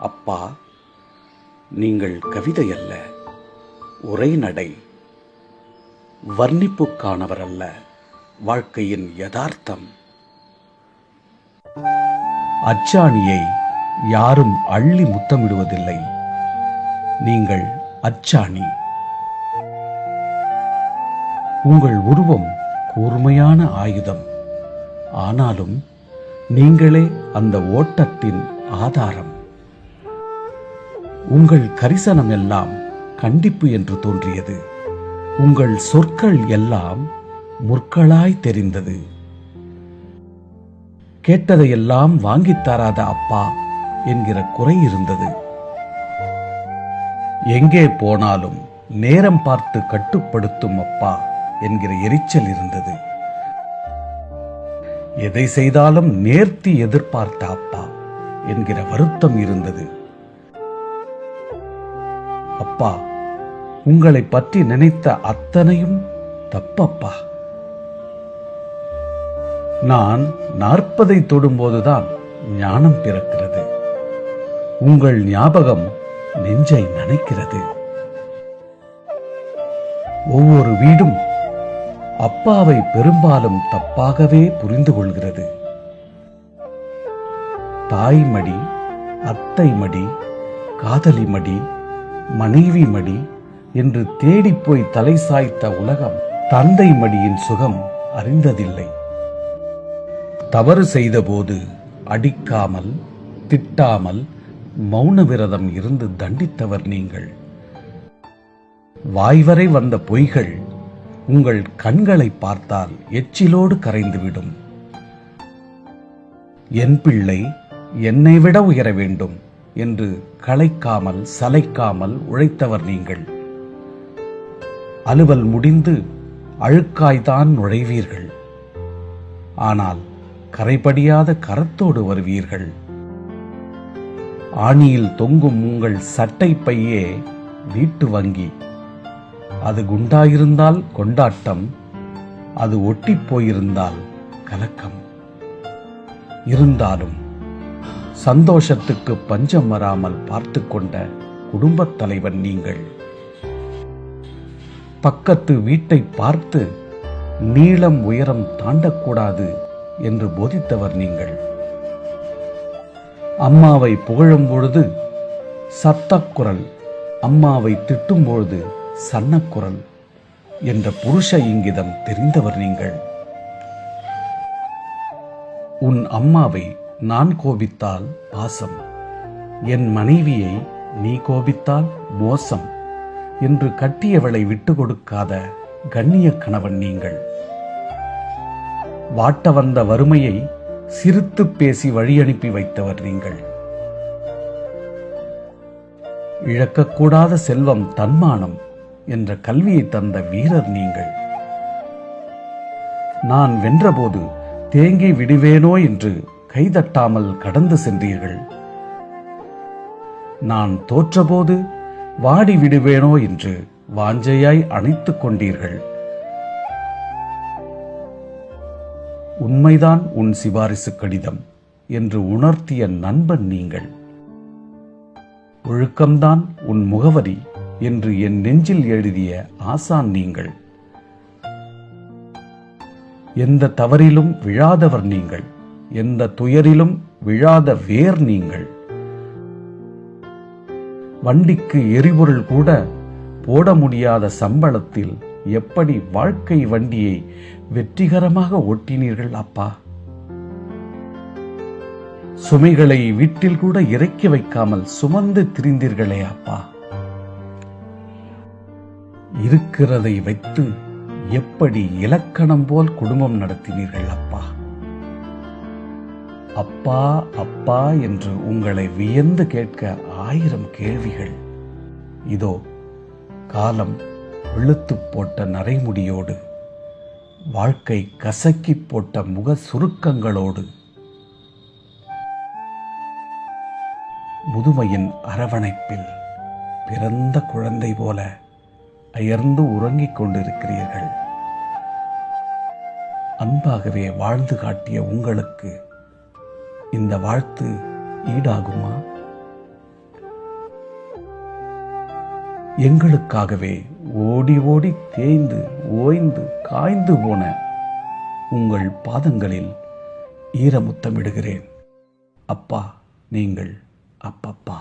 அப்பா, நீங்கள் கவிதை அல்ல, உரைநடை, வர்ணிப்புக்கானவர் அல்ல, வாழ்க்கையின் யதார்த்தம். அச்சாணியை யாரும் அள்ளி முத்தமிடுவதில்லை, நீங்கள் அச்சாணி. உங்கள் உருவம் கூர்மையான ஆயுதம், ஆனாலும் நீங்களே அந்த ஓட்டத்தின் ஆதாரம். உங்கள் கரிசனம் எல்லாம் கண்டிப்பு என்று தோன்றியது, உங்கள் சொற்கள் எல்லாம் முற்களாய் தெரிந்தது. கேட்டதையெல்லாம் வாங்கித் தராத அப்பா என்கிற குறை இருந்தது. எங்கே போனாலும் நேரம் பார்த்து கட்டுப்படுத்தும் அப்பா என்கிற எரிச்சல் இருந்தது. எதை செய்தாலும் நேர்த்தி எதிர்பார்த்த அப்பா என்கிற வருத்தம் இருந்தது. அப்பா, உங்களை பற்றி நினைத்த அத்தனையும் தப்பப்பா. நான் 40 தொடும்போதுதான் ஞானம் பிறக்கிறது. உங்கள் ஞாபகம் நெஞ்சை நனைக்கிறது. ஒவ்வொரு வீடும் அப்பாவை பெரும்பாலும் தப்பாகவே புரிந்து கொள்கிறது. தாய்மடி, அத்தை மடி, காதலி மடி, மனைவி மடி என்று தேடிப்போய் தலை சாய்த்த உலகம் தந்தை மடியின் சுகம் அறிந்ததில்லை. தவறு செய்தபோது அடிக்காமல் திட்டாமல் மௌன விரதம் இருந்து தண்டித்தவர் நீங்கள். வாய்வரை வந்த பொய்கள் உங்கள் கண்களை பார்த்தால் எச்சிலோடு கரைந்துவிடும். என் பிள்ளை என்னை விட உயர வேண்டும் என்று களைக்காமல் சளைக்காமல் உழைத்தவர் நீங்கள். அலுவல் முடிந்து அழுக்காய்தான் நுழைவீர்கள், ஆனால் கரைபடியாத கரத்தோடு வருவீர்கள். ஆணியில் தொங்கும் உங்கள் சட்டை பையே வீட்டு வங்கி. அது குண்டாயிருந்தால் கொண்டாட்டம், அது ஒட்டி போயிருந்தால் கலக்கம். இருந்தாலும் சந்தோஷத்துக்கு பஞ்சம் வராமல் பார்த்து கொண்ட குடும்பத் தலைவன் நீங்கள். பக்கத்து வீட்டை பார்த்து நீளம் உயரம் தாண்டக்கூடாது என்று போதித்தவர் நீங்கள். அம்மாவை புகழும் பொழுது சத்தக்குரல், அம்மாவை திட்டும் பொழுது சன்னக்குரல் என்ற புருஷ இங்கிதம் தெரிந்தவர் நீங்கள். உன் அம்மாவை நான் கோபித்தால் பாசம், என் மனைவியை நீ கோபித்தால் மோசம் என்று கட்டியவளை விட்டு கொடுக்காத கண்ணிய கணவன் நீங்கள். வாட்ட வந்த வறுமையை சிரித்து பேசி வழியனுப்பி வைத்தவர் நீங்கள். இழக்கக்கூடாத செல்வம் தன்மானம் என்ற கல்வியை தந்த வீரர் நீங்கள். நான் வென்றபோது தேங்கி விடுவேனோ என்று கைதட்டாமல் கடந்து சென்றீர்கள். நான் தோற்றபோது வாடி விடுவேனோ என்று வாஞ்சையாய் அணைத்துக் கொண்டீர்கள். உண்மைதான் உன் சிபாரிசு கடிதம் என்று உணர்த்திய நண்பன் நீங்கள். ஒழுக்கம்தான் உன் முகவரி என்று என் நெஞ்சில் எழுதிய ஆசான் நீங்கள். எந்த தவறிலும் விழாதவர் நீங்கள், எந்த துயரிலும் விழாத வேர் நீங்கள். வண்டிக்கு எரிபொருள் கூட போட முடியாத சம்பளத்தில் எப்படி வாழ்க்கை வண்டியை வெற்றிகரமாக ஓட்டினீர்கள் அப்பா. சுமைகளை வீட்டில் கூட இறக்கி வைக்காமல் சுமந்து திரிந்தீர்களே அப்பா. இருக்கிறதை வைத்து எப்படி இலக்கணம் போல் குடும்பம் நடத்தினீர்கள் அப்பா. அப்பா அப்பா என்று உங்களை வியந்து கேட்க 1000 கேள்விகள். இதோ காலம் வெளுத்து போட்ட நரைமுடியோடு, வாழ்க்கை கசக்கி போட்ட முக சுருக்கங்களோடு, முதுமையின் அரவணைப்பில் பிறந்த குழந்தை போல அயர்ந்து உறங்கிக் கொண்டிருக்கிறீர்கள். அன்பாகவே வாழ்ந்து காட்டிய உங்களுக்கு இந்த வாழ்த்து ஈடாகுமா? எங்களுக்காகவே ஓடி ஓடி தேய்ந்து ஓய்ந்து காய்ந்து போன உங்கள் பாதங்களில் ஈரமுத்தமிடுகிறேன். அப்பா, நீங்கள் அப்பப்பா.